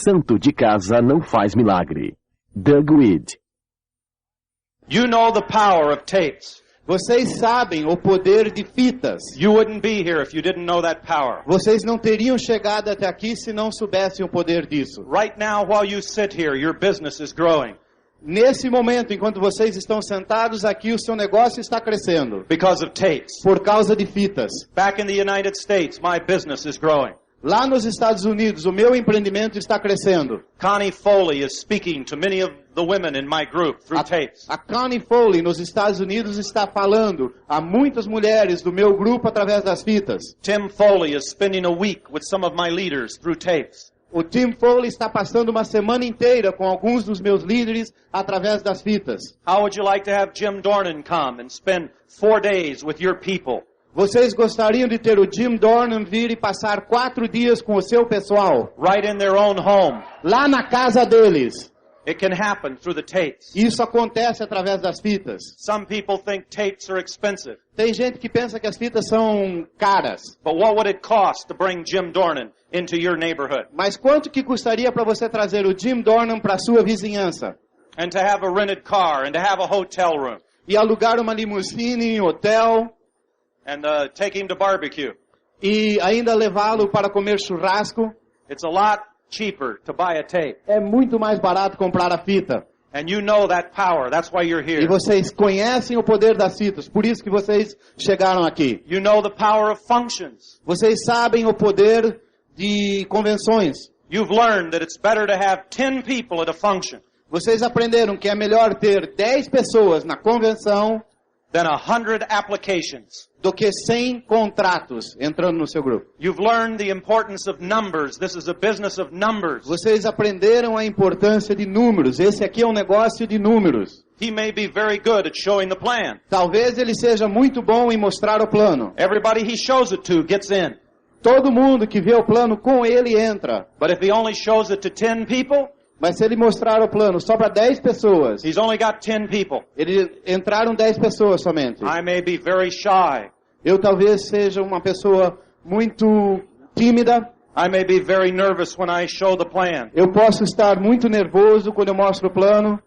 Santo de casa não faz milagre. Wead. You know the power of tapes. Vocês sabem o poder de fitas. You wouldn't be here if you didn't know that power. Vocês não teriam chegado até aqui se não soubessem o poder disso. Right now, while you sit here, your business is growing. Nesse momento, enquanto vocês estão sentados aqui, o seu negócio está crescendo. Because of tapes. Por causa de fitas. Back in the United States, my business is growing. Lá nos Estados Unidos, o meu empreendimento está crescendo. Connie Foley is speaking to many of the women in my group through tapes. A Connie Foley nos Estados Unidos está falando a muitas mulheres do meu grupo através das fitas. Tim Foley is spending a week with some of my leaders through tapes. O Tim Foley está passando uma semana inteira com alguns dos meus líderes através das fitas. How would you like to have Jim Dornan come and spend 4 days with your people? Vocês gostariam de ter o Jim Dornan vir e passar 4 dias com o seu pessoal? Right in their own home. Lá na casa deles. It can happen through the tapes. Isso acontece através das fitas. Some people think tapes are expensive. Tem gente que pensa que as fitas são caras. But what would it cost to bring Jim Dornan into your neighborhood? Mas quanto que custaria para você trazer o Jim Dornan para a sua vizinhança? And to have a rented car and to have a hotel room. E alugar uma limusine em hotel. And take him to barbecue. E ainda levá-lo para comer churrasco. It's a lot cheaper to buy a tape. É muito mais barato comprar a fita. And you know that power. That's why you're here. E vocês conhecem o poder das fitas, por isso que vocês chegaram aqui. You know the power of functions. Vocês sabem o poder de convenções. You've learned that it's better to have 10 people at a function. Vocês aprenderam que é melhor ter 10 pessoas na convenção than 100 applications. Do que 100 contratos entrando no seu grupo. You've learned the importance of numbers. This is a business of numbers. Vocês aprenderam a importância de números. Esse aqui é um negócio de números. He may be very good at showing the plan. Talvez ele seja muito bom em mostrar o plano. Everybody he shows it to gets in. Todo mundo que vê o plano com ele entra. But if he only shows it to 10 people, mas se ele mostrar o plano só para 10 pessoas, he's only got 10 people. Entraram 10 pessoas somente. I may be very shy. Eu talvez seja uma pessoa muito tímida. I may be very nervous when I show the plan. Eu posso estar muito nervoso quando eu mostro o plano.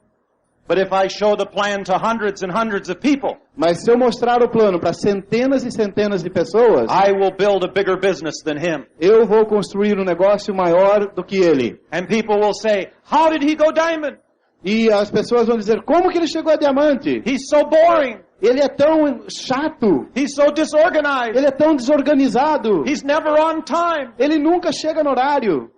But if I show the plan to hundreds and hundreds of people, mas se eu mostrar o plano para centenas e centenas de pessoas, I will build a bigger business than him. Eu vou construir um negócio maior do que ele. And people will say, "How did he go diamond?" E as pessoas vão dizer, como que ele chegou a diamante? He's so boring. Ele é tão chato. He's so disorganized. Ele é tão desorganizado. He's never on time. Ele nunca chega no horário.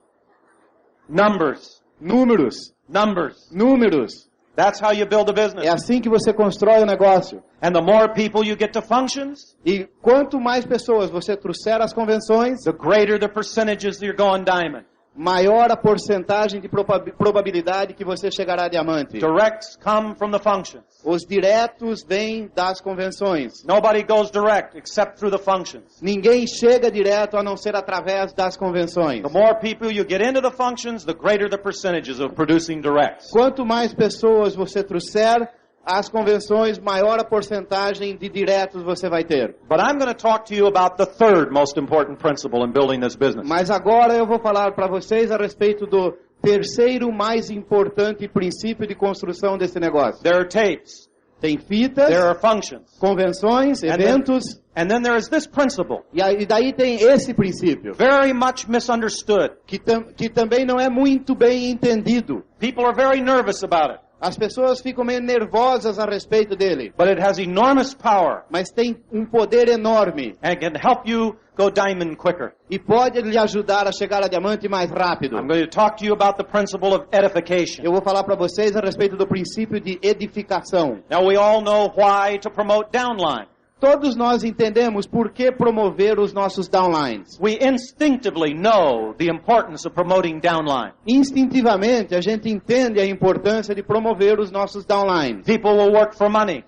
Numbers. Números. Numbers. Números. That's how you build a business. É assim que você constrói o negócio. And the more people you get to functions, e quanto mais pessoas você trouxer às convenções, the greater the percentages you're going diamond. Maior a porcentagem de probabilidade que você chegará a diamante. Directs come from the functions. Os diretos vêm das convenções. Nobody goes direct except through the functions. Ninguém chega direto a não ser através das convenções. The more people you get into the functions, the greater the percentages of producing directs. Quanto mais pessoas você trouxer às convenções, maior a porcentagem de diretos você vai ter. But I'm going to talk to you about the third most important principle in building this business. Mas agora eu vou falar para vocês a respeito do terceiro mais importante princípio de construção desse negócio. There are tapes. Tem fitas. There are functions. Convenções, eventos. And then there is this principle. E daí tem esse princípio. Very much misunderstood. Que também não é muito bem entendido. People are very nervous about it. As pessoas ficam meio nervosas a respeito dele. But it has enormous power. Mas tem um poder enorme. And can help you go diamond quicker. E pode lhe ajudar a chegar a diamante mais rápido. I'm going to talk to you about the principle of edification. Eu vou falar para vocês a respeito do princípio de edificação. Now we all know why to promote downline. Todos nós entendemos por que promover os nossos downlines. We instinctively know the importance of promoting downline. Instintivamente a gente entende a importância de promover os nossos downlines. People will work for money.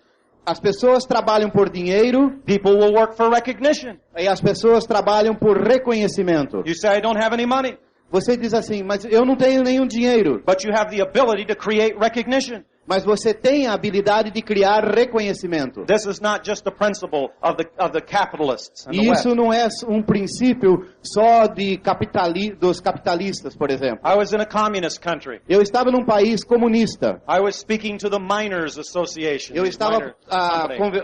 As pessoas trabalham por dinheiro. People will work for recognition. E as pessoas trabalham por reconhecimento. You say, I don't have any money. Você diz assim, mas eu não tenho nenhum dinheiro. But you have the ability to create recognition. Mas você tem a habilidade de criar reconhecimento. This is not just the principle of the capitalists. And the E West. isso não é um princípio só dos capitalistas, por exemplo. I was in a communist country. Eu estava num país comunista. I was speaking to the Miners Association. Eu estava Minor company.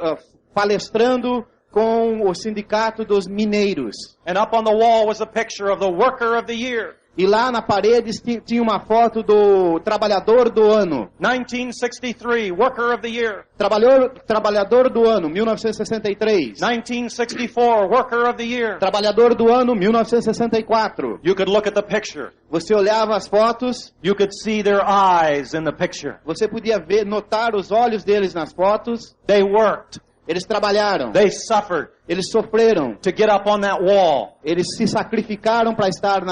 palestrando com o sindicato dos mineiros. And up on the wall was a picture of the Worker of the Year. E lá na parede tinha uma foto do trabalhador do ano. 1963, Worker of the Year. Trabalhador do ano, 1963. 1964, Worker of the Year. Trabalhador do ano, 1964. You could look at the picture. Você olhava as fotos, You could see their eyes in the picture. você podia notar os olhos deles nas fotos. They worked. Eles trabalharam, They suffered eles sofreram, to get up on that wall. eles se sacrificaram para estar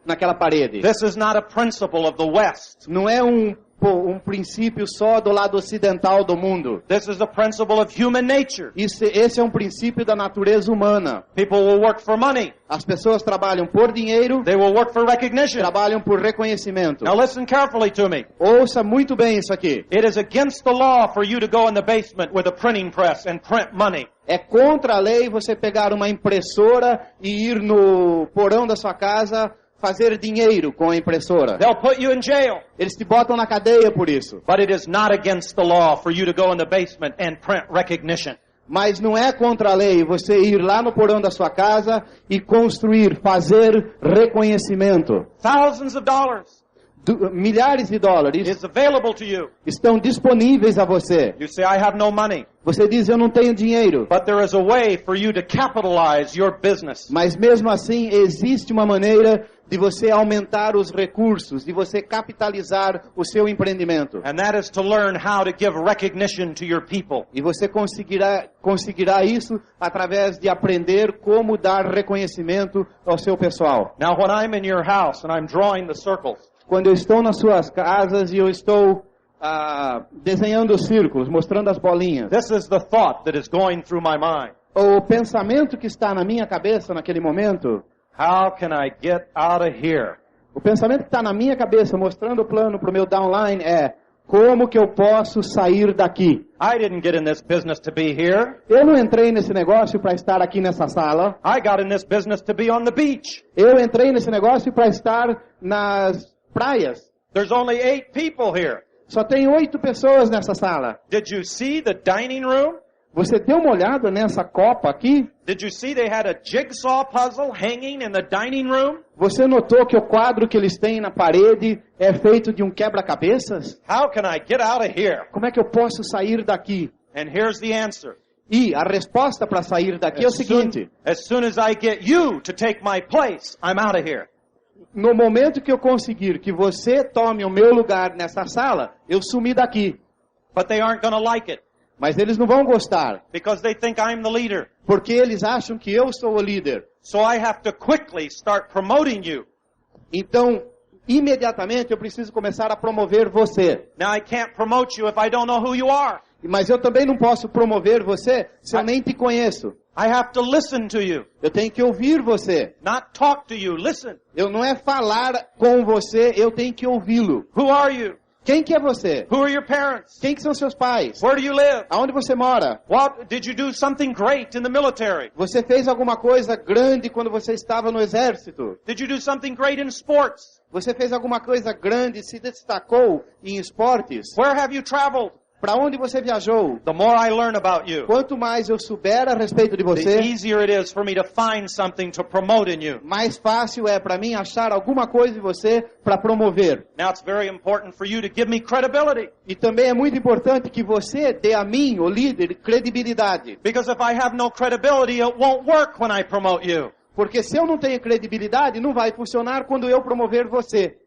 naquela parede. This is not a principle of the West. Não é um princípio só do lado ocidental do mundo. This is the principle of human nature. Esse é um princípio da natureza humana. People will work for money. As pessoas trabalham por dinheiro, They will work for recognition. trabalham por reconhecimento. Now listen carefully to me. Ouça muito bem isso aqui. It is against the law for you to go in the basement with a printing press and print money. É contra a lei você pegar uma impressora e ir no porão da sua casa fazer dinheiro com a impressora. They'll put you in jail. Eles te botam na cadeia por isso. But it is not against the law for you to go in the basement and print recognition. Mas não é contra a lei você ir lá no porão da sua casa e fazer reconhecimento. Thousands of dollars Milhares de dólares is available to you. estão disponíveis a você. You say, I have no money. Você diz, eu não tenho dinheiro. But there is a way for you to capitalize your business. Mas mesmo assim, existe uma maneira de você aumentar os recursos, de você capitalizar o seu empreendimento. And that is to learn how to give recognition to your people. E você conseguirá isso através de aprender como dar reconhecimento ao seu pessoal. Now when I'm in your house and I'm drawing the circles, Quando eu estou nas suas casas e eu estou desenhando círculos, mostrando as bolinhas, this is the thought that is going through my mind. o pensamento que está na minha cabeça naquele momento, How can I get out of here? o pensamento que está na minha cabeça mostrando o plano para o meu downline é: como que eu posso sair daqui? I didn't get in this business to be here. Eu não entrei nesse negócio para estar aqui nessa sala. I got in this business to be on the beach. Eu entrei nesse negócio para estar nas praias. There's only 8 people here. Só tem 8 pessoas nessa sala. Did you see the dining room? Você deu uma olhada nessa copa aqui? Did you see they had a jigsaw puzzle hanging in the dining room? Você notou que o quadro que eles têm na parede é feito de um quebra-cabeças? How can I get out of here? Como é que eu posso sair daqui? And here's the answer. E a resposta para sair daqui é o seguinte: As soon as I get you to take my place, I'm out of here. no momento que eu conseguir que você tome o meu lugar nessa sala, eu sumi daqui. But they aren't going to like it Mas eles não vão gostar, because they think I'm the leader. porque eles acham que eu sou o líder. So I have to quickly start promoting you. Então, imediatamente eu preciso começar a promover você. Now I can't promote you if I don't know who you are. Mas eu também não posso promover você se eu nem te conheço. I have to listen to you, Eu tenho que ouvir você. not talk to you. Listen. Eu não é falar com você, eu tenho que ouvi-lo. Who are you? Quem que é você? Who are your parents? Quem que são seus pais? Where do you live? Aonde você mora? What did you do something great in the military? Você fez alguma coisa grande quando você estava no exército? Did you do something great in sports? Você fez alguma coisa grande, se destacou em esportes? Where have you traveled? Para onde você viajou? The more I learn about you, Quanto mais eu souber a respeito de the você, easier it is for me to find something to promote in you. mais fácil é para mim achar alguma coisa de você para promover. Now it's very important for you to give me credibility. E também é muito importante que você dê a mim, o líder, credibilidade. Because if I have no credibility, it won't work when I promote you. Porque se eu não tenho credibilidade, não vai funcionar quando eu promover você.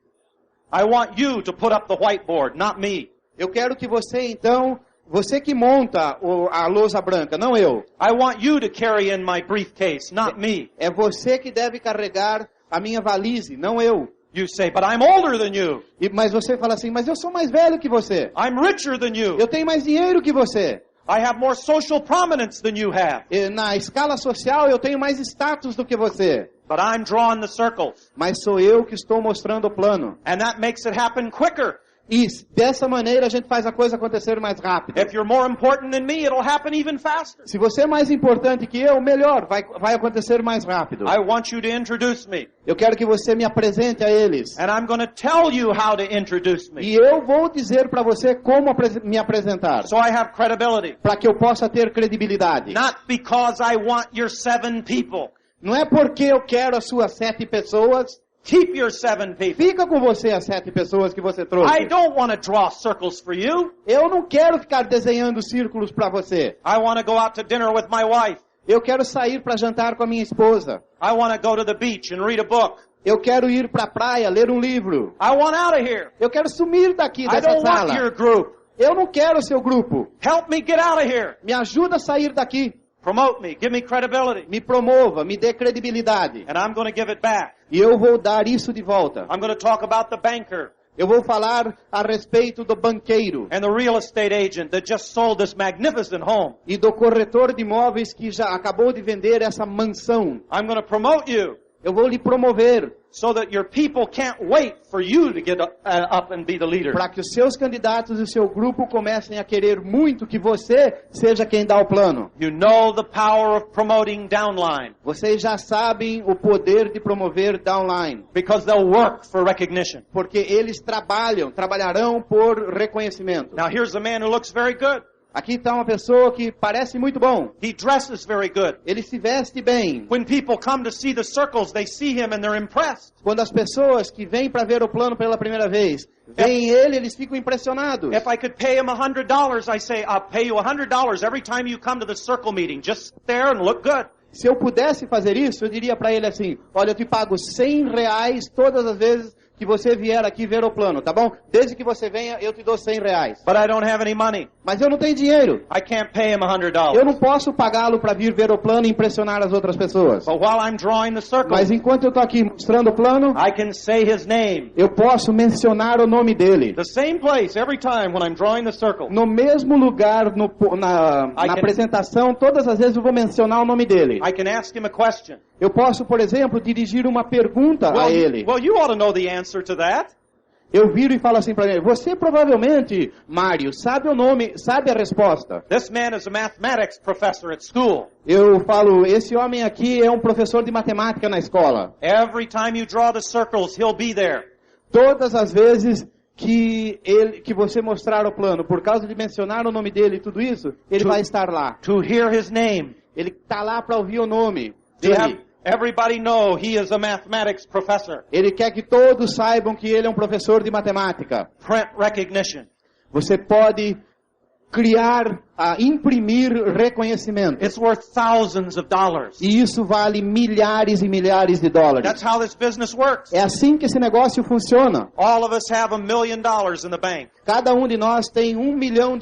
I want you to put up the whiteboard, not me. Eu quero que você, então, você que monta a lousa branca, não eu. I want you to carry in my briefcase, not me. É você que deve carregar a minha valise, não eu. You say, but I'm older than you. Mas você fala assim, mas eu sou mais velho que você. I'm richer than you. Eu tenho mais dinheiro que você. I have more social prominence than you have. Na escala social, eu tenho mais status do que você. But I'm drawing the circles. Mas sou eu que estou mostrando o plano. And that makes it happen quicker. E dessa maneira a gente faz a coisa acontecer mais rápido. If you're more important than me, it'll happen even faster. Se você é mais importante que eu, melhor, vai acontecer mais rápido. I want you to introduce me. Eu quero que você me apresente a eles. And I'm going to tell you how to introduce me. E eu vou dizer para você como me apresentar. So I have credibility. Para que eu possa ter credibilidade. Not because I want your 7 people. Não é porque eu quero as suas 7 pessoas. Keep your 7 people. Fica com você as 7 pessoas que você trouxe. I don't want to draw circles for you. Eu não quero ficar desenhando círculos para você. I want to go out to dinner with my wife. Eu quero sair para jantar com a minha esposa. I want to go to the beach and read a book. Eu quero ir para a praia, ler um livro. I want out of here. Eu quero sumir daqui I dessa don't want sala. your group. Eu não quero o seu grupo. Help me get out of here. Me ajuda a sair daqui. Promote me. Give me credibility. Me promova, me dê credibilidade. And I'm going to give it back. E eu vou dar isso de volta. I'm going to talk about the banker Eu vou falar a respeito do banqueiro and the real estate agent that just sold this magnificent home. e do corretor de imóveis que já acabou de vender essa mansão. I'm going to promote you Eu vou lhe promover so that your people can't wait for you to get up and be the leader. para que os seus candidatos e o seu grupo comecem a querer muito que você seja quem dá o plano. You know the power of promoting downline Vocês já sabem o poder de promover downline, because they'll work for recognition. porque eles trabalharão por reconhecimento. Now here's a man who looks very good. Aqui está uma pessoa que parece muito bom. He dresses very good. Ele se veste bem. When people come to see the circles, they see him and they're impressed. Quando as pessoas que vêm para ver o plano pela primeira vez, veem ele, eles ficam impressionados. If I could pay him $100, I say, I'll pay you $100 every time you come to the circle meeting. Just sit there and look good. Se eu pudesse fazer isso, eu diria para ele assim, olha, eu te pago R$100 todas as vezes que você vier aqui ver o plano, tá bom? Desde que você venha, eu te dou R$100. But I don't have any money. Mas eu não tenho dinheiro. I can't pay him Eu $100. não posso pagá-lo para vir ver o plano e impressionar as outras pessoas. But while I'm drawing the circle, Mas enquanto eu estou aqui mostrando o plano, I can say his name. eu posso mencionar o nome dele. The same place every time when I'm drawing the circle. No mesmo lugar, na apresentação, todas as vezes eu vou mencionar o nome dele. I can ask him a question. Eu posso, por exemplo, dirigir uma pergunta a ele. Well, you ought to know the answer to that. Eu viro e falo assim para ele, você provavelmente, Mário, sabe o nome, sabe a resposta. This man is a mathematics professor at school. Eu falo, esse homem aqui é um professor de matemática na escola. Every time you draw the circles, he'll be there. Todas as vezes que você mostrar o plano, por causa de mencionar o nome dele e tudo isso, ele vai estar lá. To hear his name. Ele está lá para ouvir o nome To have dele. everybody know he is a mathematics professor. Ele quer que todos saibam que ele é um professor de matemática. Print recognition. Você pode criar, imprimir reconhecimento. It's worth thousands of dollars. E isso vale milhares e milhares de dólares. That's how this business works. É assim que esse negócio funciona. All of us have $1 million in the bank. Cada um de nós tem $1 milhão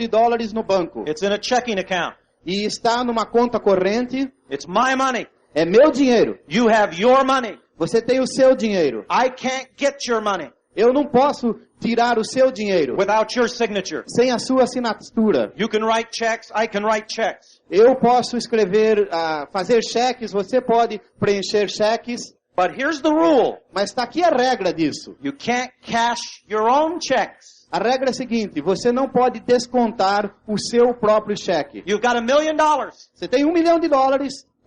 no banco. It's in a checking account. E está numa conta corrente. It's my money. É meu dinheiro. You have your money. Você tem o seu dinheiro. I can't get your money Eu não posso tirar o seu dinheiro without your signature. sem a sua assinatura. You can write checks, I can write checks. Eu posso escrever, fazer cheques, você pode preencher cheques. But here's the rule. Mas está aqui a regra disso. You can't cash your own checks. A regra é a seguinte, você não pode descontar o seu próprio cheque. You've got $1 million, Você tem $1 milhão,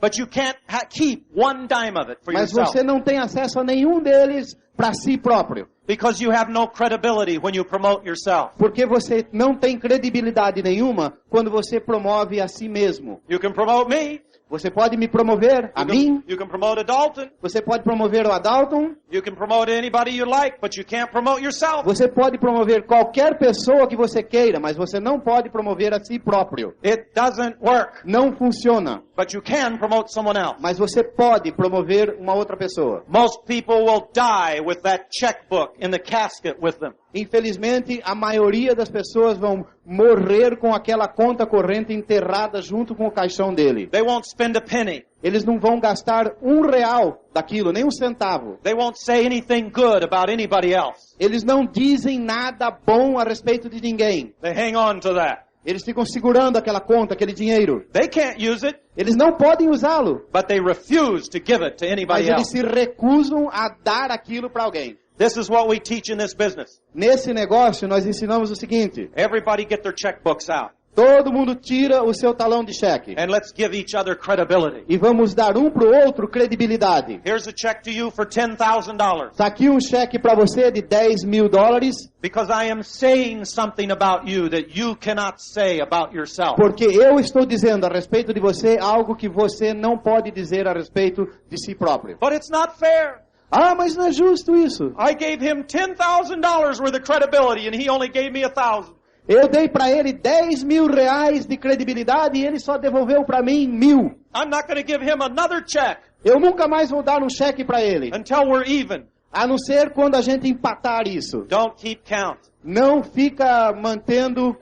but you can't keep one dime of it for mas yourself. você não tem acesso a nenhum deles para si próprio. Because you have no credibility when you promote yourself. Porque você não tem credibilidade nenhuma quando você promove a si mesmo. You can promote me. Você pode me promover a mim, You can promote a Dalton. você pode promover o Adalton, You can promote anybody you like, but you can't promote yourself. você pode promover qualquer pessoa que você queira, mas você não pode promover a si próprio. It doesn't work, Não funciona, but you can promote someone else. mas você pode promover uma outra pessoa. Most people will die with that checkbook in the casket with them. Infelizmente, a maioria das pessoas vão morrer com aquela conta corrente enterrada junto com o caixão dele. They won't spend a penny. Eles não vão gastar R$1 daquilo, nem um centavo. They won't say anything good about anybody else. Eles não dizem nada bom a respeito de ninguém. They hang on to that. Eles ficam segurando aquela conta, aquele dinheiro. They can't use it, Eles não podem usá-lo, but they refuse to give it to mas anybody eles else. se recusam a dar aquilo para alguém. This is what we teach in this business. Nesse negócio, nós ensinamos o seguinte. Everybody get their checkbooks out. Todo mundo tira o seu talão de cheque. And let's give each other credibility. E vamos dar um para o outro credibilidade. Here's a check to you for $10,000. Está aqui um cheque para você de $10.000. Because I am saying something about you that you cannot say about yourself. Porque eu estou dizendo a respeito de você algo que você não pode dizer a respeito de si próprio. But it's not fair. Ah, mas não é justo isso. I gave him $10,000 worth of credibility and he only gave me 1,000. Eu dei para ele R$10.000 de credibilidade e ele só devolveu para mim 1.000. I'm not going to give him another check Eu nunca mais vou dar um cheque para ele. until we're even. A não ser quando a gente empatar isso. Don't keep count. Não fica mantendo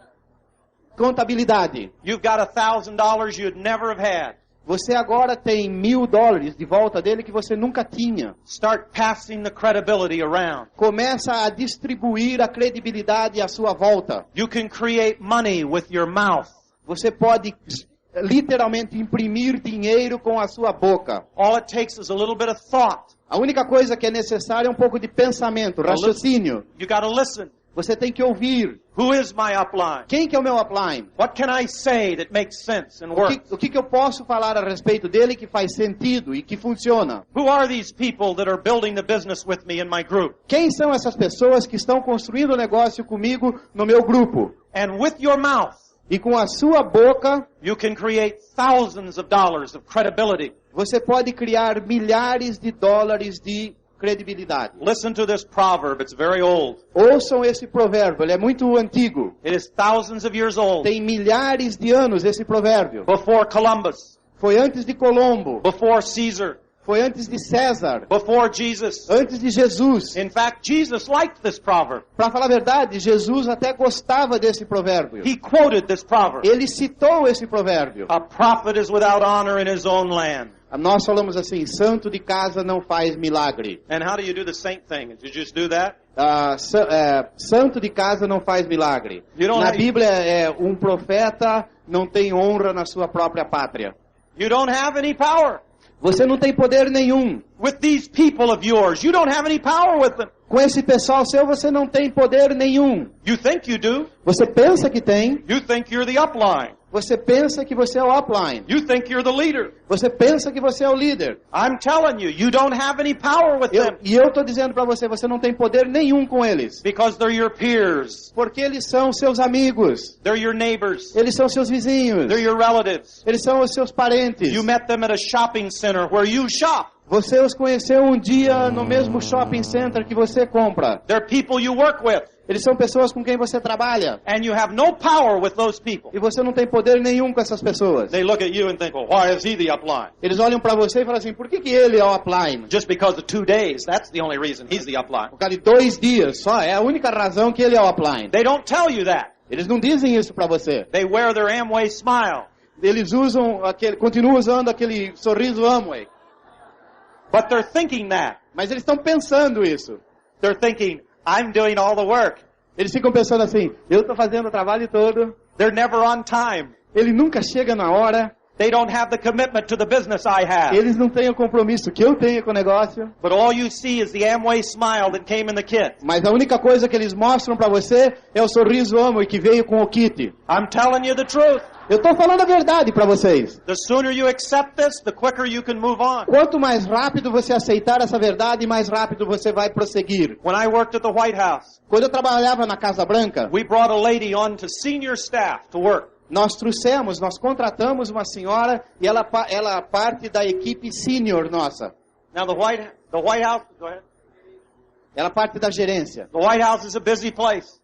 contabilidade. You've got $1,000 you'd never have had. Você agora tem $1.000 de volta dele que você nunca tinha. Start passing the credibility around. Começa a distribuir a credibilidade à sua volta. You can create money with your mouth. Você pode literalmente imprimir dinheiro com a sua boca. All it takes is a little bit of thought. A única coisa que é necessária é um pouco de pensamento, raciocínio. You got to listen. Você tem que ouvir. Who is my upline? Quem que é o meu upline? What can I say that makes sense and works? O que eu posso falar a respeito dele que faz sentido e que funciona? Who are these people that are building the business with me in my group? Quem são essas pessoas que estão construindo o negócio comigo no meu grupo? And with your mouth, E com a sua boca, you can create thousands of dollars of credibility. você pode criar milhares de dólares de credibilidade. Listen to this proverb. It's very old. Ouçam esse provérbio, ele é muito antigo. It is thousands of years old. Tem milhares de anos esse provérbio. Before Columbus, Foi antes de Colombo, before Caesar, foi antes de César, before Jesus. antes de Jesus. In fact, Jesus liked this proverb. Para falar a verdade, Jesus até gostava desse provérbio. He quoted this proverb. Ele citou esse provérbio. A prophet is without honor in his own land. Nós falamos assim, santo de casa não faz milagre. And how do you do the saint thing? Did you just do that? Santo de casa não faz milagre. You don't Na have- Bíblia, um profeta não tem honra na sua própria pátria. You don't have any power. Você não tem poder nenhum. With these people of yours, you don't have any power with them. Com esse pessoal seu, você não tem poder nenhum. You think you do. Você pensa que tem. You think you're the upline. Você pensa que você é o upline. You think you're the leader. Você pensa que você é o líder. I'm telling you, you don't have any power with them. E eu estou dizendo para você, você não tem poder nenhum com eles. Because they're your peers. Porque eles são seus amigos. They're your neighbors. Eles são seus vizinhos. They're your relatives. Eles são os seus parentes. You met them at a shopping center where you shop. Você os conheceu um dia no mesmo shopping center que você compra. They're people you work with. Eles são pessoas com quem você trabalha. And you have no power with those people. E você não tem poder nenhum com essas pessoas. They look at you and think, well, why is he the upline? Eles olham para você e falam assim, por que ele é o upline? Just because of 2 days, that's the only reason he's the upline. Por causa de 2 dias só, é a única razão que ele é o upline. They don't tell you that. Eles não dizem isso para você. They wear their Amway smile. Eles continuam usando aquele sorriso Amway. But they're thinking that. Mas eles estão pensando isso. They're thinking, I'm doing all the work. Eles ficam pensando assim, eu estou fazendo o trabalho todo. They're never on time. Ele nunca chega na hora. They don't have the commitment to the business I have. Eles não têm o compromisso que eu tenho com o negócio. But all you see is the Amway smile that came in the kit. Mas a única coisa que eles mostram para você é o sorriso Amway que veio com o kit. I'm telling you the truth. Eu estou falando a verdade para vocês. The sooner you accept this, the quicker you can move on. Quanto mais rápido você aceitar essa verdade, mais rápido você vai prosseguir. When I worked at the White House, Quando eu trabalhava na Casa Branca, we brought a lady on to senior staff to work. nós contratamos uma senhora e ela parte da equipe senior nossa. Now the White House, go ahead. Ela parte da gerência. The White House is a busy place.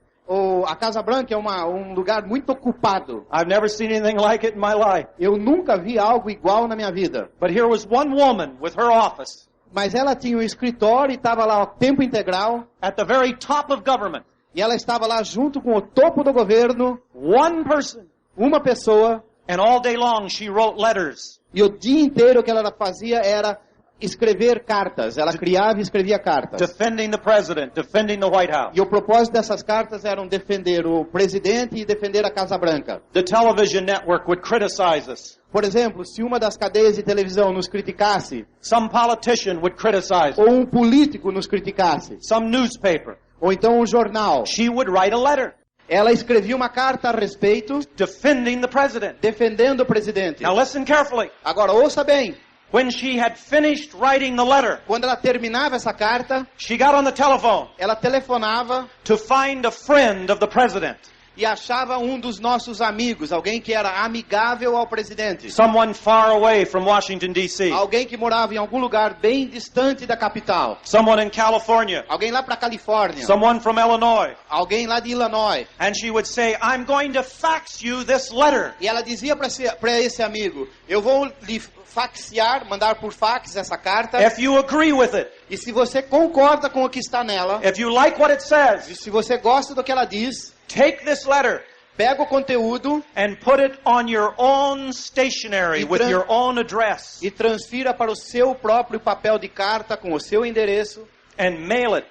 A Casa Branca é um lugar muito ocupado. I've never seen anything like it in my life. Eu nunca vi algo igual na minha vida. But here was one woman with her office Mas ela tinha um escritório e estava lá o tempo integral. at the very top of government. E ela estava lá junto com o topo do governo, One person. uma pessoa. And all day long she wrote letters E o dia inteiro o que ela fazia era escrever cartas. Ela criava e escrevia cartas. defending the president, defending the White House. E o propósito dessas cartas eram defender o presidente e defender a Casa Branca. The television network would criticize us. Por exemplo, se uma das cadeias de televisão nos criticasse, Some politician would criticize us. ou um político nos criticasse, Some newspaper. ou então um jornal, She would write a letter ela escrevia uma carta a respeito, defending the president. defendendo o presidente. Now listen carefully. Agora, ouça bem. When she had finished writing the letter, Quando ela terminava essa carta, she got on the telephone ela telefonava to find a friend of the president. e achava um dos nossos amigos, alguém que era amigável ao presidente. Someone far away from Washington, D.C. Alguém que morava em algum lugar bem distante da capital. Someone in California. Alguém lá para Califórnia. Someone from Illinois. Alguém lá de Illinois. And she would say, I'm going to fax you this letter. E ela dizia para esse amigo, eu vou lhe faxear, mandar por fax essa carta. If you agree with it, E se você concorda com o que está nela, if you like what it e says, se você gosta do que ela diz, take this letter pega o conteúdo and put it on your own stationery with your own address e transfira para o seu próprio papel de carta com o seu endereço. and mail it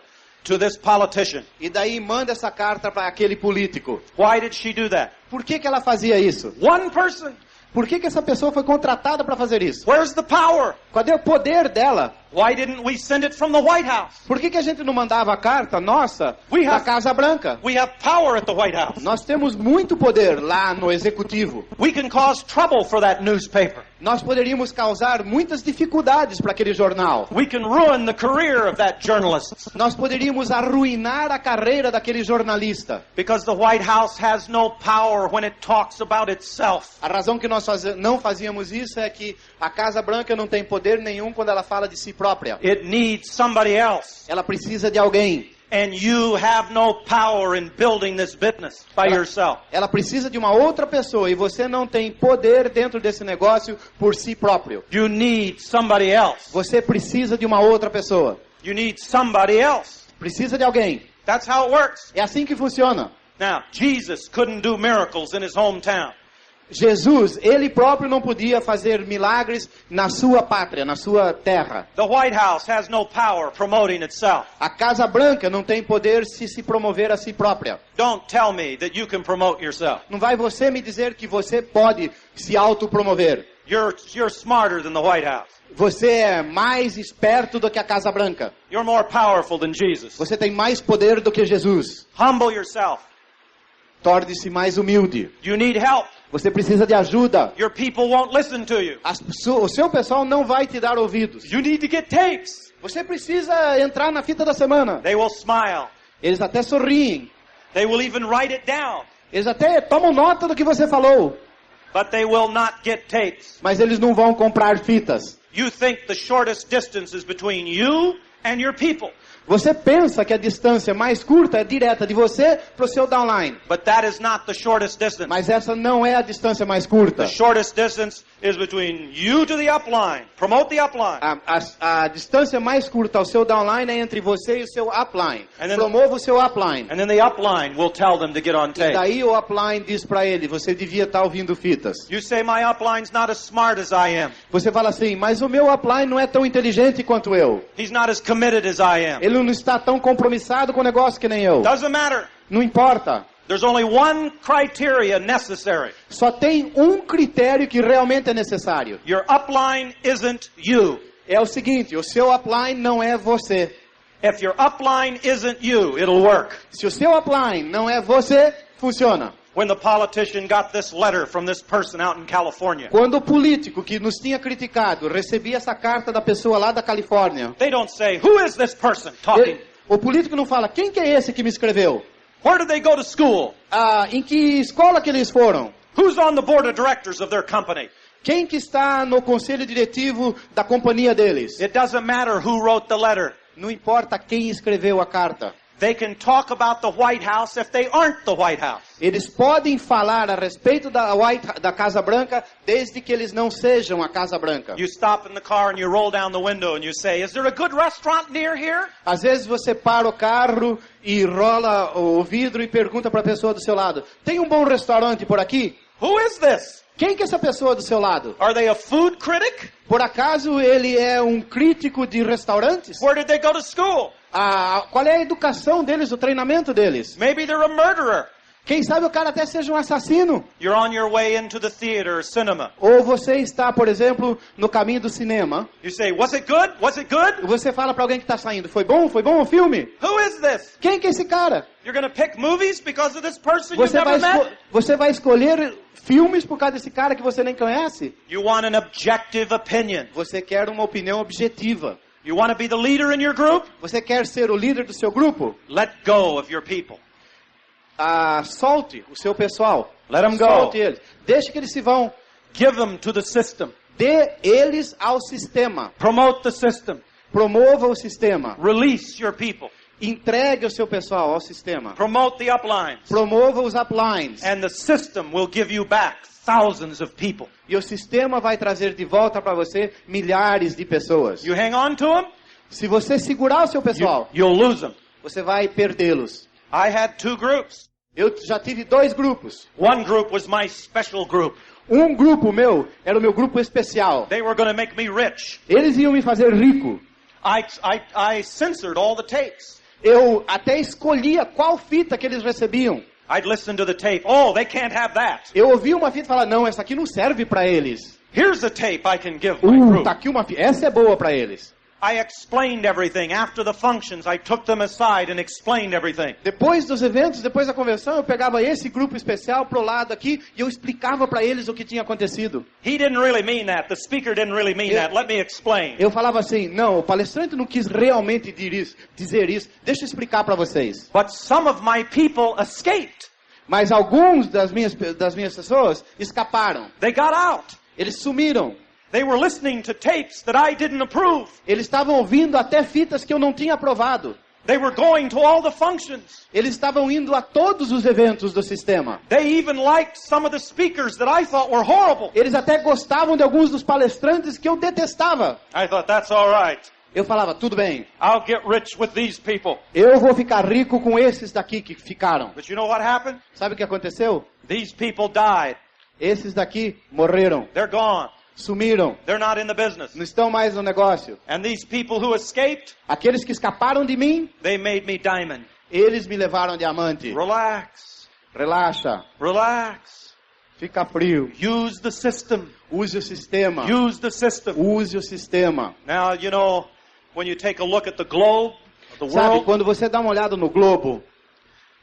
to this politician. E daí manda essa carta para aquele político. Why did she do that? Por que ela fazia isso? One person. Por que essa pessoa foi contratada para fazer isso? Where's the power? Cadê o poder dela? Why didn't we send it from the White House? Por que a gente não mandava a carta nossa We da have- Casa Branca? We have power at the White House. Nós temos muito poder lá no executivo. We can cause trouble for that newspaper. Nós poderíamos causar muitas dificuldades para aquele jornal. We can ruin the career of that journalist. Nós poderíamos arruinar a carreira daquele jornalista. Because the White House has no power when it talks about itself. A razão que nós não fazíamos isso é que a Casa Branca não tem poder nenhum quando ela fala de si própria. It needs somebody else. Ela precisa de alguém. And you have no power in building this business by yourself. Ela precisa de uma outra pessoa e você não tem poder dentro desse negócio por si próprio. You need somebody else. Você precisa de uma outra pessoa. You need somebody else. Precisa de alguém. That's how it works. É assim que funciona. Now, Jesus couldn't do miracles in his hometown. Jesus, ele próprio não podia fazer milagres na sua pátria, na sua terra. The White House has no power promoting itself. A Casa Branca não tem poder se promover a si própria. Don't tell me that you can promote yourself. Não vai você me dizer que você pode se autopromover. You're smarter than the White House. Você é mais esperto do que a Casa Branca. You're more powerful than Jesus. Você tem mais poder do que Jesus. Humble yourself. Torne-se mais humilde. You need help. Você precisa de ajuda. Your people won't listen to you. O seu pessoal não vai te dar ouvidos. You need to get tapes. Você precisa entrar na fita da semana. They will smile. Eles até sorriem. They will even write it down. Eles até tomam nota do que você falou. But they will not get tapes. Mas eles não vão comprar fitas. You think the shortest distance is between you and your people. Você pensa que a distância mais curta é direta de você para o seu downline. But that is not the shortest distance. Mas essa não é a distância mais curta. The shortest distance is between you to the upline. Promote the upline. A distância mais curta ao seu downline é entre você e o seu upline. And then- Promova o seu upline. And then the upline will tell them to get on E tape. daí o upline diz para ele, você devia estar ouvindo fitas. You say my upline's not as smart as I am. Você fala assim, mas o meu upline não é tão inteligente quanto eu. He's not as committed as I am. Ele não está tão compromissado com o negócio que nem eu. Doesn't matter. Não importa. There's only one criteria necessary. Só tem um critério que realmente é necessário. Your upline isn't you. É o seguinte, o seu upline não é você. If your upline isn't you, it'll work. Se o seu upline não é você, funciona. When the politician got this letter from this person out in California, Quando o político que nos tinha criticado recebia essa carta da pessoa lá da Califórnia, they don't say, who is this person talking? o político não fala, quem que é esse que me escreveu? Where did they go to school? Em que escola que eles foram? Who's on the board of directors of their company? Quem que está no conselho diretivo da companhia deles? It doesn't matter who wrote the letter. Não importa quem escreveu a carta. They can talk about the White House if they aren't the White House. Eles podem falar a respeito da Casa Branca desde que eles não sejam a Casa Branca. You stop in the car and you roll down the window and you say, is there a good restaurant near here? Às vezes você para o carro e rola o vidro e pergunta para a pessoa do seu lado, tem um bom restaurante por aqui? Who is this? Quem que é essa pessoa do seu lado? Are they a food critic? Por acaso ele é um crítico de restaurantes? Where did they go to school? Qual é a educação deles, o treinamento deles? Maybe they're a murderer. Quem sabe o cara até seja um assassino. You're on your way into the theater or cinema. Ou você está, por exemplo, no caminho do cinema. You say, was it good? Was it good? E você fala para alguém que está saindo, foi bom o filme? Who is this? Quem que é esse cara? You're going to pick movies because of this person you've never met? Você vai escolher filmes por causa desse cara que você nem conhece? You want an objective opinion. Você quer uma opinião objetiva. You want to be the leader in your group? Você quer ser o líder do seu grupo? Let go of your people. Solte o seu pessoal. Let them go. Solte eles. Deixe que eles se vão. Give them to the system. Dê eles ao sistema. Promote the system. Promova o sistema. Release your people. Entregue o seu pessoal ao sistema. Promote the uplines. Promova os uplines. And the system will give you back thousands of people. E o sistema vai trazer de volta para você milhares de pessoas. You hang on to them, Se você segurar o seu pessoal, you'll lose them. você vai perdê-los. I had 2 groups. Eu já tive 2 grupos. One group was my special group. Um grupo meu era o meu grupo especial. They were going to make me rich. Eles iam me fazer rico. I censored all the tapes. Eu até escolhia qual fita que eles recebiam. I'd listen to the tape. Oh, they can't have that. Eu ouvia uma fita e falava, não, essa aqui não serve para eles. Here's a tape I can give my group. Tá aqui uma fita, essa é boa para eles. I explained everything. After the functions, I took them aside and explained everything. Depois dos eventos, depois da convenção, eu pegava esse grupo especial pro lado aqui e eu explicava para eles o que tinha acontecido. He didn't really mean that. The speaker didn't really mean that. Let me explain. Eu falava assim, não, o palestrante não quis realmente dizer isso. Deixa eu explicar para vocês. But some of my people escaped. Mas alguns das minhas pessoas escaparam. They got out. Eles sumiram. They were listening to tapes that I didn't approve. Eles estavam ouvindo até fitas que eu não tinha aprovado. They were going to all the functions. Eles estavam indo a todos os eventos do sistema. They even liked some of the speakers that I thought were horrible. Eles até gostavam de alguns dos palestrantes que eu detestava. I thought, that's all right. Eu falava, tudo bem. I'll get rich with these people. Eu vou ficar rico com esses daqui que ficaram. But you know what happened? Sabe o que aconteceu? These people died. Esses daqui morreram. They're gone. Sumiram. They're not in the business. Não estão mais no negócio. And these people who escaped, Aqueles que escaparam de mim, they made me diamond. eles me levaram diamante. Relax. Relaxa. Relax. Fica frio. Use the system. Use o sistema. Use the system. Use o sistema. Now, you know, when you take a look at the globe, the Sabe, world, quando você dá uma olhada no globo,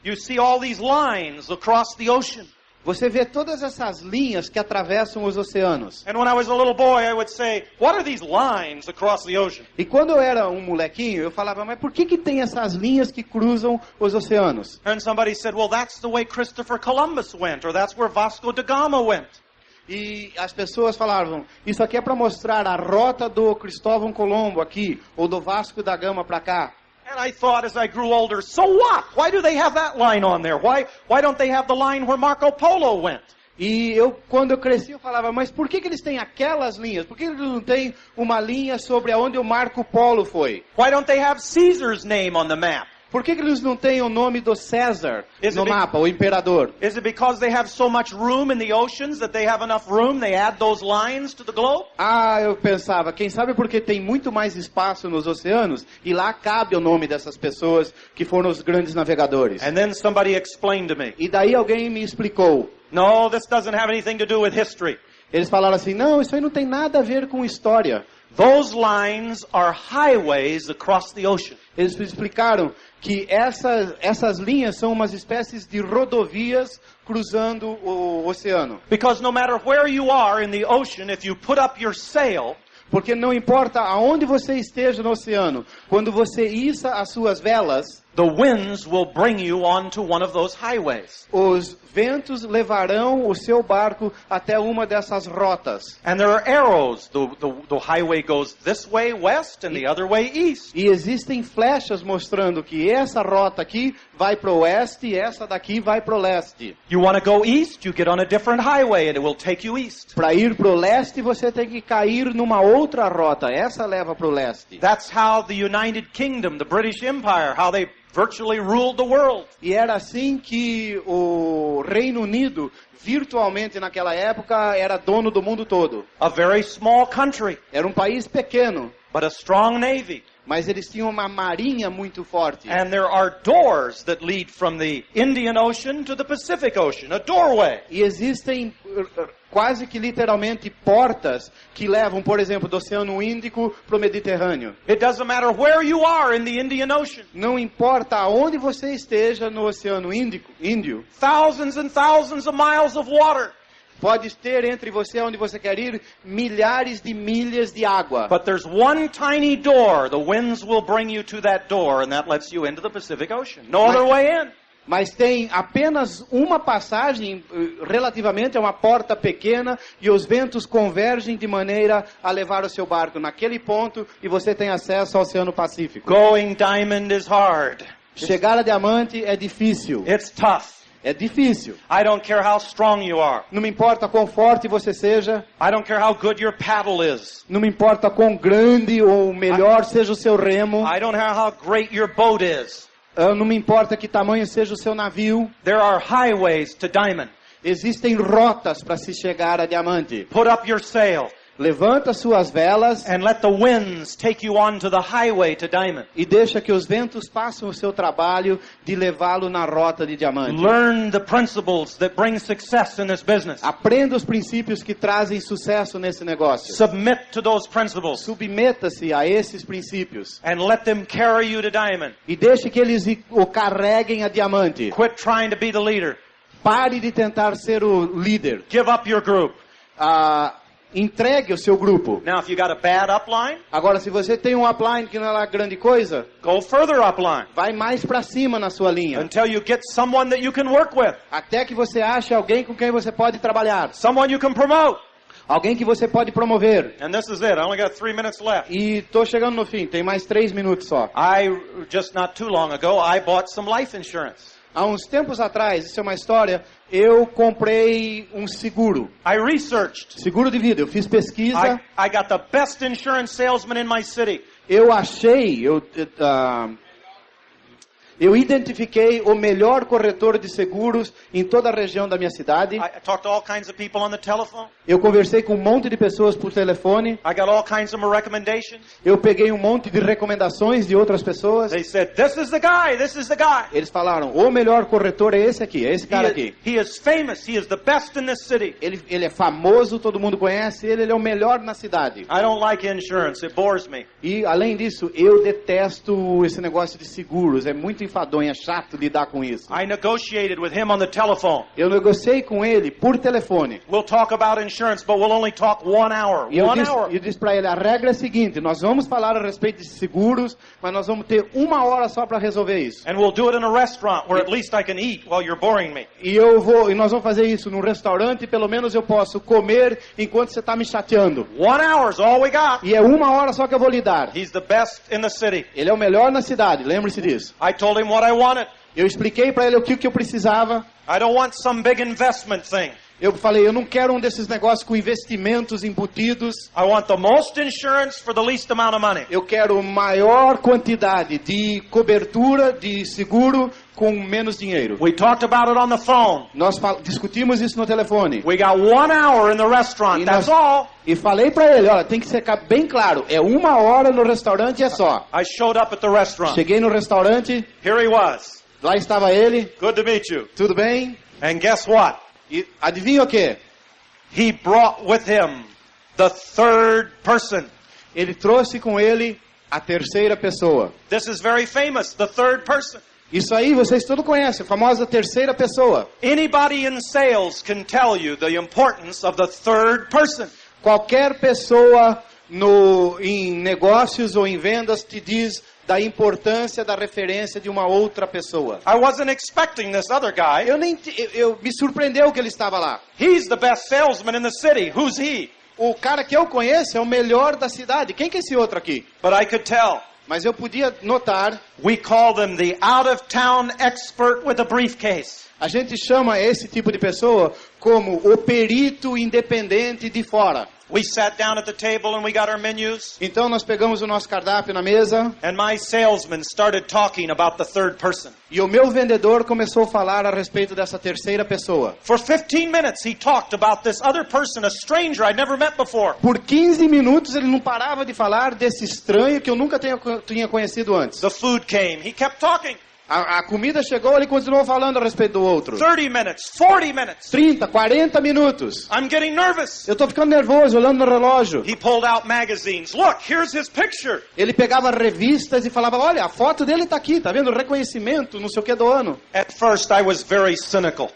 you see all these lines across the ocean. você vê todas essas linhas que atravessam os oceanos. And when I was a little boy, I would say, what are these lines across the ocean? E quando eu era um molequinho, eu falava, mas por que tem essas linhas que cruzam os oceanos? And somebody said, well, that's the way Christopher Columbus went, or that's where Vasco da Gama went. E as pessoas falavam, isso aqui é para mostrar a rota do Cristóvão Colombo aqui, ou do Vasco da Gama para cá. And I thought as I grew older, so what? Why do they have that line on there? Why don't they have the line where Marco Polo went? E quando eu cresci, eu falava, mas por que eles têm aquelas linhas? Por que eles não têm uma linha sobre aonde o Marco Polo foi? Why don't they have Caesar's name on the map? Por que eles não têm o nome do César no mapa, o imperador? Is it because they have so much room in the oceans that they have enough room, they add those lines to the globe? Eu pensava, quem sabe porque tem muito mais espaço nos oceanos e lá cabe o nome dessas pessoas que foram os grandes navegadores. And then somebody explained to me. E daí alguém me explicou. No, this doesn't have anything to do with history. Eles falaram assim, não, isso aí não tem nada a ver com história. Those lines are highways across the ocean. Eles explicaram que essas linhas são umas espécies de rodovias cruzando o oceano. Because no matter where you are in the ocean, if you put up your sail, porque não importa aonde você esteja no oceano, quando você issa as suas velas, the winds will bring you onto one of those highways. Os ventos levarão o seu barco até uma dessas rotas. And there are arrows. The highway goes this way west and the other way east. E existem flechas mostrando que essa rota aqui vai para o oeste e essa daqui vai para o leste. You want to go east, you get on a different highway and it will take you east. Para ir para o leste você tem que cair numa outra rota. Essa leva para o leste. That's how the United Kingdom, the British Empire, how they virtually ruled the world. E era assim que o Reino Unido, virtualmente naquela época, era dono do mundo todo. A very small country, Era um país pequeno, but a strong navy. mas eles tinham uma marinha muito forte. And there are doors that lead from the Indian Ocean to the Pacific Ocean, a doorway. E existem quase que literalmente portas que levam, por exemplo, do Oceano Índico para o Mediterrâneo. It doesn't matter where you are in the Indian Ocean. Não importa aonde você esteja no Oceano Índio, Thousands and thousands of miles of water. pode ter entre você onde você quer ir milhares de milhas de água. But there's one tiny door. The winds will bring you to that door, and that lets you into the Pacific Ocean. No other way in. Mas tem apenas uma passagem, relativamente a uma porta pequena, e os ventos convergem de maneira a levar o seu barco naquele ponto, e você tem acesso ao Oceano Pacífico. Going diamond is hard. Chegar a diamante é difícil. It's tough. É difícil. I don't care how strong you are. Não me importa quão forte você seja. I don't care how good your paddle is. Não me importa quão grande ou melhor seja o seu remo. I don't care how great your boat is. Não me importa que tamanho seja o seu navio. There are highways to diamond. Existem rotas para se chegar a diamante. Put up your sail Levanta suas velas and let the winds take you on to the highway to diamond. e deixa que os ventos façam o seu trabalho de levá-lo na rota de diamante. Learn the principles that bring success in this business. Aprenda os princípios que trazem sucesso nesse negócio. Submit to those principles Submeta-se a esses princípios and let them carry you to diamond. e deixe que eles o carreguem a diamante. Quit trying to be the leader. Pare de tentar ser o líder. Give up your group. Entregue o seu grupo. Now, if you got a bad upline, Agora, se você tem um upline que não é lá grande coisa, go further upline vai mais para cima na sua linha. until you get someone that you can work with, Até que você ache alguém com quem você pode trabalhar. someone you can promote. Alguém que você pode promover. And this is it. I only got 3 minutes left. E tô chegando no fim, tem mais 3 minutos só. Just not too long ago, I bought some life insurance. Há uns tempos atrás, isso é uma história, eu comprei um seguro. I researched. Seguro de vida. Eu fiz pesquisa. I got the best insurance salesman in my city. Eu achei, eu identifiquei o melhor corretor de seguros em toda a região da minha cidade. I talked to all kinds of people on the telephone. Eu conversei com um monte de pessoas por telefone. I got all kinds of recommendations. Eu peguei um monte de recomendações de outras pessoas. They said, this is the guy, this is the guy. Eles falaram, o melhor corretor é esse aqui, é esse cara aqui. He is famous, he is the best in this city. Ele é famoso, todo mundo conhece ele é o melhor na cidade. I don't like insurance, it bores me. E, além disso, eu detesto esse negócio de seguros. É muito enfadonho, é chato lidar com isso. I negotiated with him on the telephone. Eu negociei com ele por telefone. We'll talk about insurance, but we'll only talk 1 hour. E eu 1 hour. disse para ele, a regra é a seguinte, nós vamos falar a respeito de seguros, mas nós vamos ter 1 hora só para resolver isso. And we'll do it in a restaurant where at least I can eat while you're boring me. E nós vamos fazer isso num restaurante, pelo menos eu posso comer enquanto você está me chateando. 1 hour is all we got. E é 1 hora só que eu vou lhe dar. He's the best in the city. Ele é o melhor na cidade, lembre-se disso. I told him what I wanted. Eu expliquei para ele o que eu precisava. I don't want some big investment thing. Eu falei, eu não quero um desses negócios com investimentos embutidos. I want the most insurance for the least amount of money. Eu quero maior quantidade de cobertura, de seguro, com menos dinheiro. We talked about it on the phone. Nós discutimos isso no telefone. We got 1 hour in the restaurant, that's all. E falei para ele, olha, tem que ficar bem claro, é 1 hora no restaurante e é só. I showed up at the restaurant. Cheguei no restaurante, Here he was. lá estava ele. Good to meet you. Tudo bem? And guess what? E adivinha o quê? He brought with him the third person. Ele trouxe com ele a terceira pessoa. This is very famous, the third person. Isso aí vocês todos conhecem, a famosa terceira pessoa. Anybody in sales can tell you the importance of the third person. Qualquer pessoa em negócios ou em vendas te diz da importância da referência de uma outra pessoa. I wasn't expecting this other guy. Eu me surpreendeu que ele estava lá. He's the best salesman in the city. Who's he? O cara que eu conheço é o melhor da cidade. Quem que é esse outro aqui? But I could tell. Mas eu podia notar. We call them the out-of-town expert with a briefcase. A gente chama esse tipo de pessoa como o perito independente de fora. We sat down at the table and we got our menus. Então nós pegamos o nosso cardápio na mesa. And my salesman started talking about the third person. E o meu vendedor começou a falar a respeito dessa terceira pessoa. For 15 minutes he talked about this other person, a stranger I'd never met before. Por 15 minutos ele não parava de falar desse estranho que eu nunca tinha conhecido antes. The food came. He kept talking. A comida chegou, ele continuou falando a respeito do outro. 30 minutes, 40 minutes. 30, 40 minutos. I'm getting nervous. Eu tô ficando nervoso, olhando no relógio. He pulled out magazines. Look, here's his picture. Ele pegava revistas e falava, olha, a foto dele tá aqui, tá vendo? Reconhecimento, não sei o que do ano. At first I was very cynical.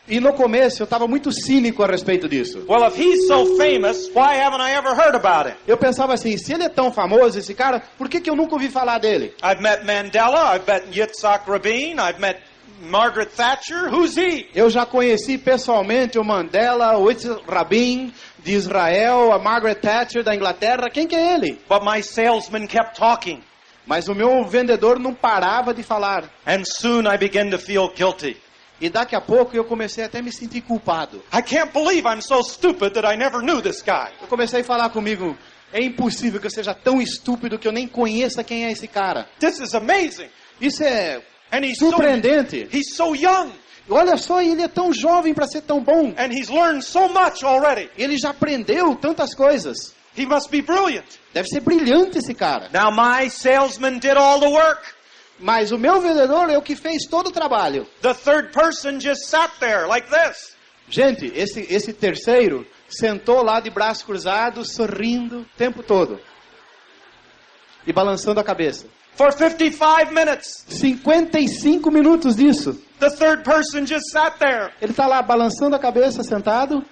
E no começo eu estava muito cínico a respeito disso. Well, if he's so famous, why haven't I ever heard about him? Eu pensava assim, se ele é tão famoso, esse cara, por que eu nunca ouvi falar dele? I've met Mandela, I've met Yitzhak Rabin, I've met Margaret Thatcher. Who's he? Eu já conheci pessoalmente o Mandela, o Yitzhak Rabin de Israel, a Margaret Thatcher da Inglaterra. Quem que é ele? But my salesman kept talking. Mas o meu vendedor não parava de falar. And soon I began to feel guilty. E daqui a pouco eu comecei até a me sentir culpado. I can't believe I'm so stupid that I never knew this guy. Eu comecei a falar comigo, é impossível que eu seja tão estúpido que eu nem conheça quem é esse cara. This is amazing. Isso é And he's surpreendente. He's so young. Olha só, ele é tão jovem para ser tão bom. And he's learned so much already. Ele já aprendeu tantas coisas. He must be brilliant. Deve ser brilhante esse cara. Now my salesman did all the work. Mas o meu vendedor é o que fez todo o trabalho. The third person just sat there like this. Gente, esse terceiro sentou lá de braços cruzados, sorrindo o tempo todo. E balançando a cabeça. For 55 minutes. 55 minutos disso. The third person just sat there. Ele está lá balançando a cabeça, sentado.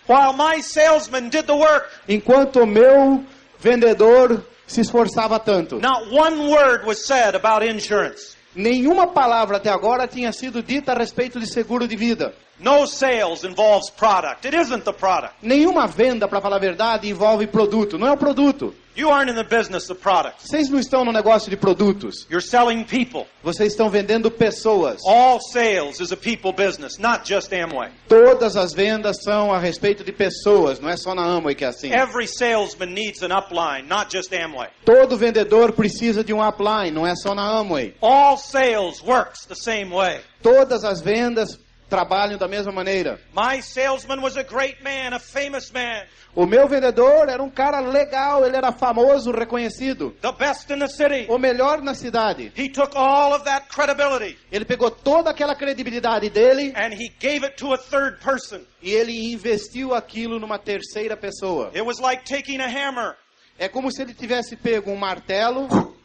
While my salesman did the work. Enquanto o meu vendedor se esforçava tanto. Not one word was said about insurance. Nenhuma palavra até agora tinha sido dita a respeito de seguro de vida. No sales involves product. It isn't the product. Nenhuma venda, para falar a verdade, envolve produto. Não é o produto. You aren't in the business of products. Vocês não estão no negócio de produtos. You're selling people. Vocês estão vendendo pessoas. All sales is a people business, not just Amway. Todas as vendas são a respeito de pessoas, não é só na Amway que é assim. Every salesman needs an upline, not just Amway. Todo vendedor precisa de um upline, não é só na Amway. All sales works the same way. Todas as vendas trabalham da mesma maneira. My salesman was a great man, a famous man. O meu vendedor era um cara legal, ele era famoso, reconhecido. The best in the city. O melhor na cidade. He took all of that credibility. Ele pegou toda aquela credibilidade dele And he gave it to a third person. e ele investiu aquilo numa terceira pessoa. It was like taking a hammer. É como se ele tivesse pego um martelo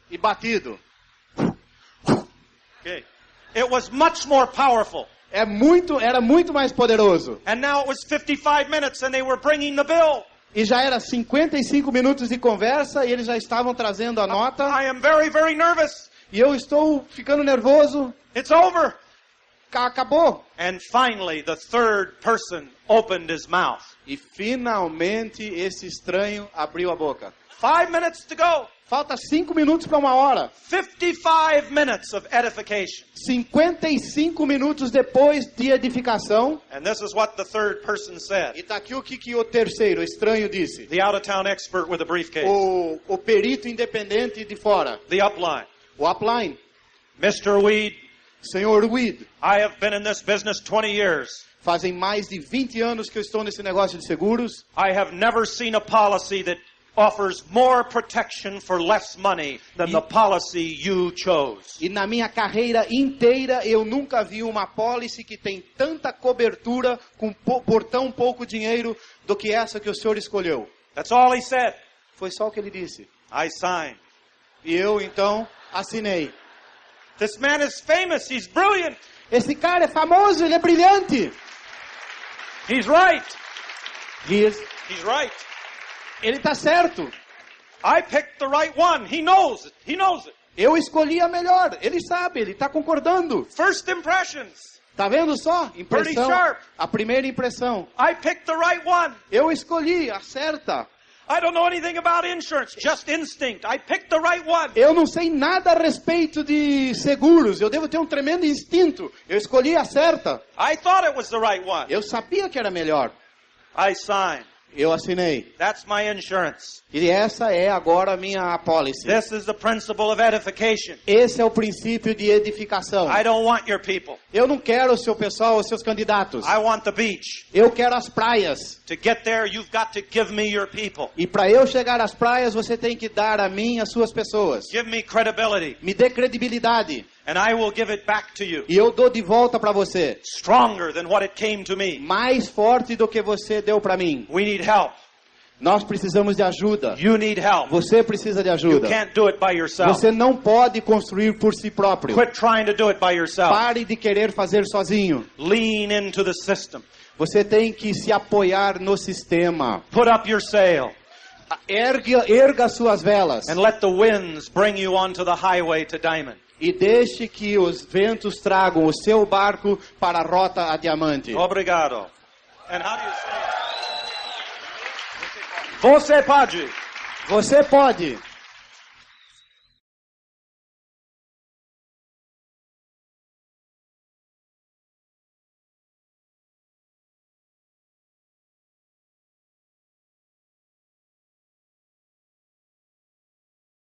e batido. Okay. It was much more powerful. Era muito mais poderoso. And now it was 55 minutes and they were bringing the bill. E já era 55 minutos de conversa e eles já estavam trazendo a nota. I am very, very nervous. E eu estou ficando nervoso. It's over. Acabou. And finally, the third person opened his mouth. E finalmente esse estranho abriu a boca. 5 minutes to go. Falta 5 minutos para 1 hora. 55 minutes of edification. 55 minutos depois de edificação. And this is what the third person said. E está aqui o que o terceiro, o estranho, disse. The out-of-town expert with a briefcase. O perito independente de fora. The upline. O upline. Mr. Wead, Senhor Wead, I have been in this business 20 years. fazem mais de 20 anos que eu estou nesse negócio de seguros. I have never seen a policy that offers more protection for less money than the policy you chose. E na minha carreira inteira eu nunca vi uma pólice que tem tanta cobertura por tão pouco dinheiro do que essa que o senhor escolheu. That's all he said. Foi só o que ele disse. I signed. E eu então assinei. This man is famous. He's brilliant. Esse cara é famoso, ele é brilhante. He's right. He's right. Ele está certo. I picked the right one. He knows it. He knows it. Eu escolhi a melhor. Ele sabe, ele está concordando. First impressions. Tá vendo só? Impressão. Pretty sharp. A primeira impressão. I picked the right one. Eu escolhi, acerta. I don't know anything about insurance, just instinct. I picked the right one. Eu não sei nada a respeito de seguros. Eu devo ter um tremendo instinto. Eu escolhi a certa. I thought it was the right one. Eu sabia que era melhor. I signed. Eu assinei. That's my insurance. E essa é agora a minha apólice. This is the principle of edification. Esse é o princípio de edificação. I don't want your people. Eu não quero o seu pessoal, os seus candidatos. I want the beach. Eu quero as praias. To get there, you've got to give me your people. E para eu chegar às praias, você tem que dar a mim as suas pessoas. Give me credibility. Me dê credibilidade. And I will give it back to you. E eu dou de volta para você. Stronger than what it came to me. Mais forte do que você deu para mim. We need help. Nós precisamos de ajuda. You need help. Você precisa de You ajuda. can't do it by yourself. Você não pode construir por si próprio. Quit trying to do it by yourself. Pare de querer fazer sozinho. Lean into the system. Você tem que se apoiar no sistema. Put up your sail. Erga suas velas. And let the winds bring you onto the highway to Diamond. E deixe que os ventos tragam o seu barco para a rota a diamante. Obrigado. And how do you say it? Você pode. Você pode.